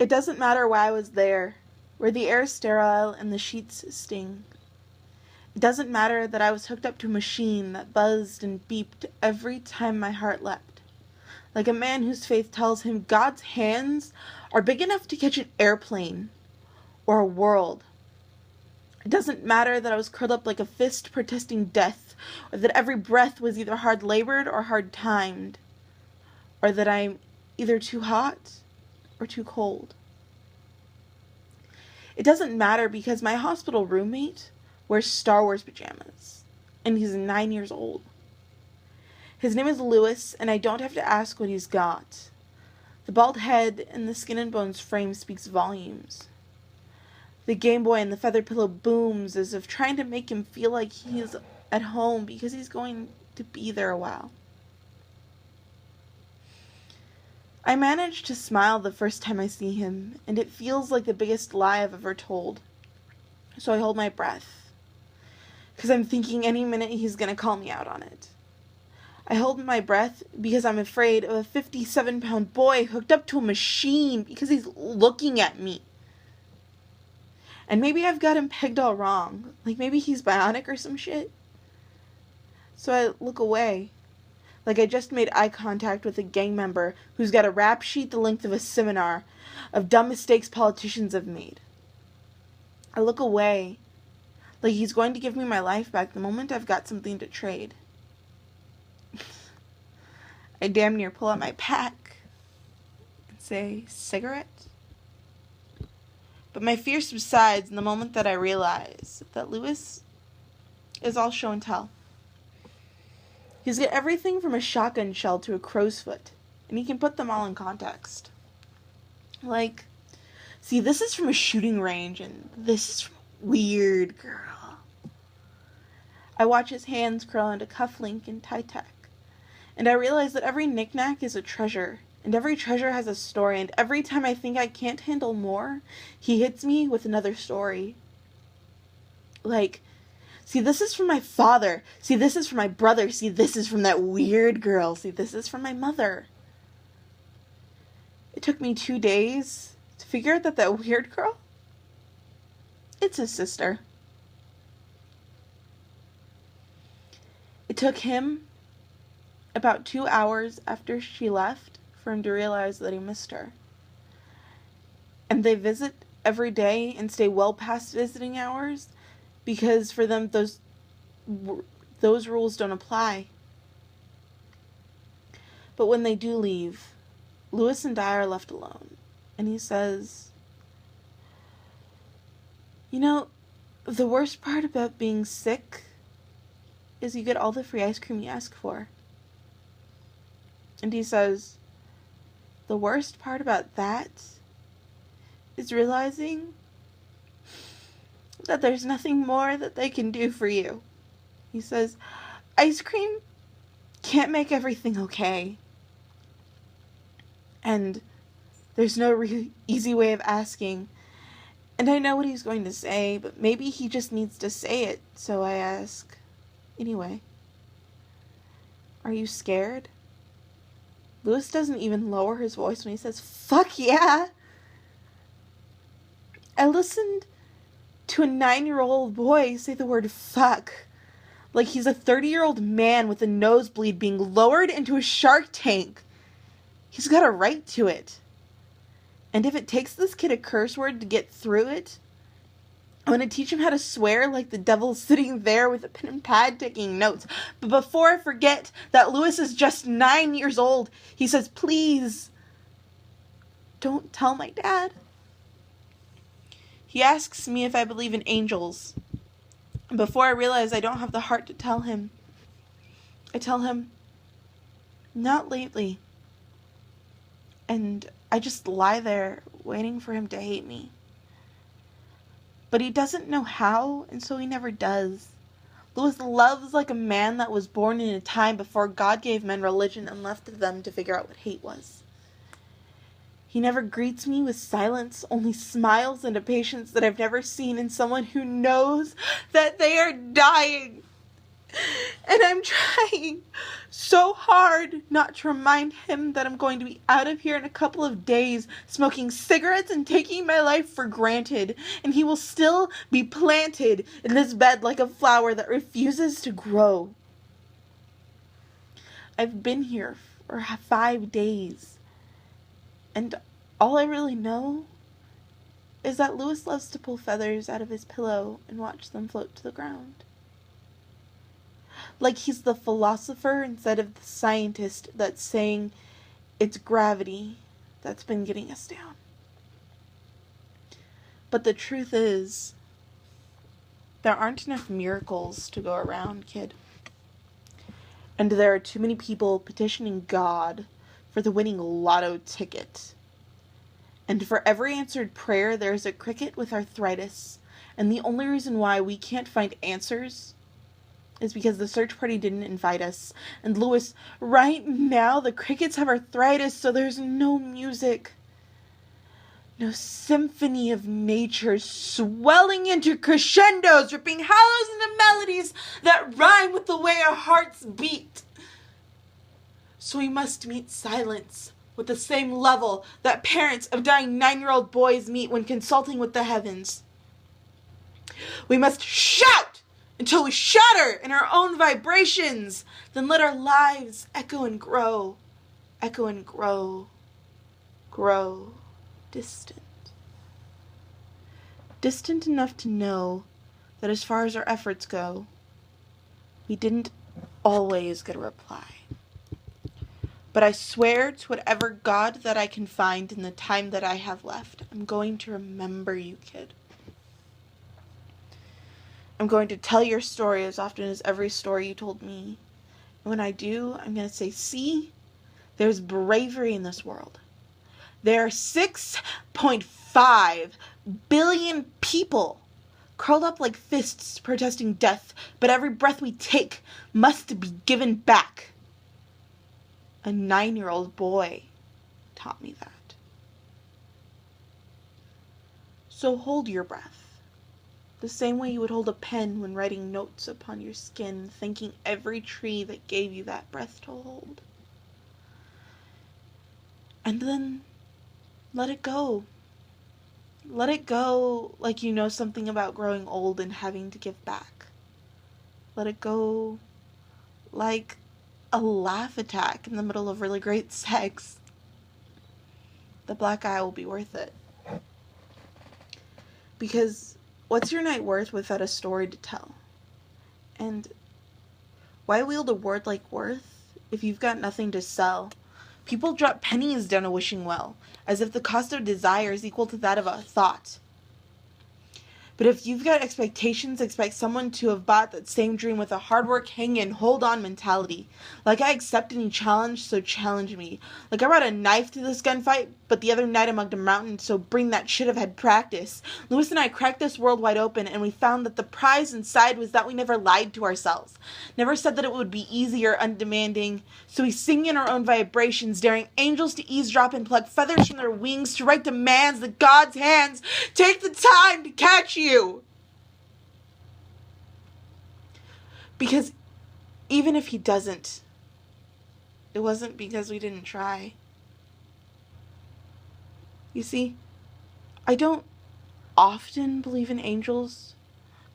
It doesn't matter why I was there, where the air is sterile and the sheets sting. It doesn't matter that I was hooked up to a machine that buzzed and beeped every time my heart leapt, like a man whose faith tells him God's hands are big enough to catch an airplane or a world. It doesn't matter that I was curled up like a fist protesting death, or that every breath was either hard-labored or hard-timed, or that I'm either too hot or too cold. It doesn't matter because my hospital roommate wears Star Wars pajamas, and he's 9 years old. His name is Lewis, and I don't have to ask what he's got. The bald head and the skin and bones frame speaks volumes. The Game Boy and the feather pillow booms as if trying to make him feel like he's at home because he's going to be there a while. I manage to smile the first time I see him, and it feels like the biggest lie I've ever told. So I hold my breath, because I'm thinking any minute he's going to call me out on it. I hold my breath because I'm afraid of a 57-pound boy hooked up to a machine because he's looking at me. And maybe I've got him pegged all wrong, like maybe he's bionic or some shit. So I look away, like I just made eye contact with a gang member who's got a rap sheet the length of a seminar of dumb mistakes politicians have made. I look away, like he's going to give me my life back the moment I've got something to trade. I damn near pull out my pack and say, cigarette? But my fear subsides in the moment that I realize that Lewis is all show and tell. He's got everything from a shotgun shell to a crow's foot, and he can put them all in context. Like, see, this is from a shooting range, and this is from a weird girl. I watch his hands curl into cufflink and tie-tack, and I realize that every knick-knack is a treasure, and every treasure has a story, and every time I think I can't handle more, he hits me with another story. Like, see, this is from my father. See, this is from my brother. See, this is from that weird girl. See, this is from my mother. It took me 2 days to figure out that weird girl, it's his sister. It took him about 2 hours after she left for him to realize that he missed her. And they visit every day and stay well past visiting hours because for them those rules don't apply. But when they do leave, Lewis and I are left alone, and he says, "You know, the worst part about being sick is you get all the free ice cream you ask for." And he says, "The worst part about that is realizing that there's nothing more that they can do for you." He says, "Ice cream can't make everything okay. And there's no easy way of asking." And I know what he's going to say, but maybe he just needs to say it. So I ask, anyway, "Are you scared?" Lewis doesn't even lower his voice when he says, "Fuck yeah." I listened to a 9-year-old boy say the word fuck like he's a 30-year-old man with a nosebleed being lowered into a shark tank. He's got a right to it. And if it takes this kid a curse word to get through it, I'm going to teach him how to swear like the devil's sitting there with a pen and pad taking notes. But before I forget that Lewis is just 9 years old, he says, "Please, don't tell my dad." He asks me if I believe in angels. And before I realize I don't have the heart to tell him, I tell him, "Not lately." And I just lie there waiting for him to hate me. But he doesn't know how, and so he never does. Lewis loves like a man that was born in a time before God gave men religion and left them to figure out what hate was. He never greets me with silence, only smiles and a patience that I've never seen in someone who knows that they are dying. And I'm trying so hard not to remind him that I'm going to be out of here in a couple of days, smoking cigarettes and taking my life for granted. And he will still be planted in this bed like a flower that refuses to grow. I've been here for 5 days. And all I really know is that Louis loves to pull feathers out of his pillow and watch them float to the ground. Like he's the philosopher instead of the scientist that's saying it's gravity that's been getting us down. But the truth is, there aren't enough miracles to go around, kid. And there are too many people petitioning God for the winning lotto ticket. And for every answered prayer, there is a cricket with arthritis. And the only reason why we can't find answers is because the search party didn't invite us. And Louis, right now, the crickets have arthritis, so there's no music. No symphony of nature swelling into crescendos, ripping hollows into melodies that rhyme with the way our hearts beat. So we must meet silence with the same level that parents of dying 9-year-old boys meet when consulting with the heavens. We must shout until we shatter in our own vibrations. Then let our lives echo and grow, grow distant. Distant enough to know that as far as our efforts go, we didn't always get a reply. But I swear to whatever God that I can find in the time that I have left, I'm going to remember you, kid. I'm going to tell your story as often as every story you told me. And when I do, I'm going to say, see, there's bravery in this world. There are 6.5 billion people curled up like fists protesting death, but every breath we take must be given back. A 9-year-old boy taught me that. So hold your breath. The same way you would hold a pen when writing notes upon your skin, thanking every tree that gave you that breath to hold. And then let it go. Let it go like you know something about growing old and having to give back. Let it go like a laugh attack in the middle of really great sex. The black eye will be worth it. Because what's your night worth without a story to tell? And why wield a word like worth if you've got nothing to sell? People drop pennies down a wishing well, as if the cost of desire is equal to that of a thought. But if you've got expectations, expect someone to have bought that same dream with a hard work, hang in, hold on mentality. Like I accept any challenge, so challenge me. Like I brought a knife to this gunfight, but the other night among the mountains, so bring that shit I've had practice. Louis and I cracked this world wide open, and we found that the prize inside was that we never lied to ourselves. Never said that it would be easy or undemanding. So we sing in our own vibrations, daring angels to eavesdrop and pluck feathers from their wings to write demands that God's hands take the time to catch you. Because even if he doesn't, it wasn't because we didn't try. You see, I don't often believe in angels,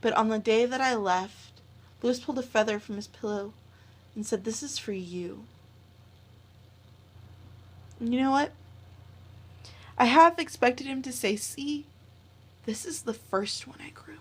but on the day that I left, Louis pulled a feather from his pillow and said, "This is for you." And you know what? I half expected him to say, "See, this is the first one I grew."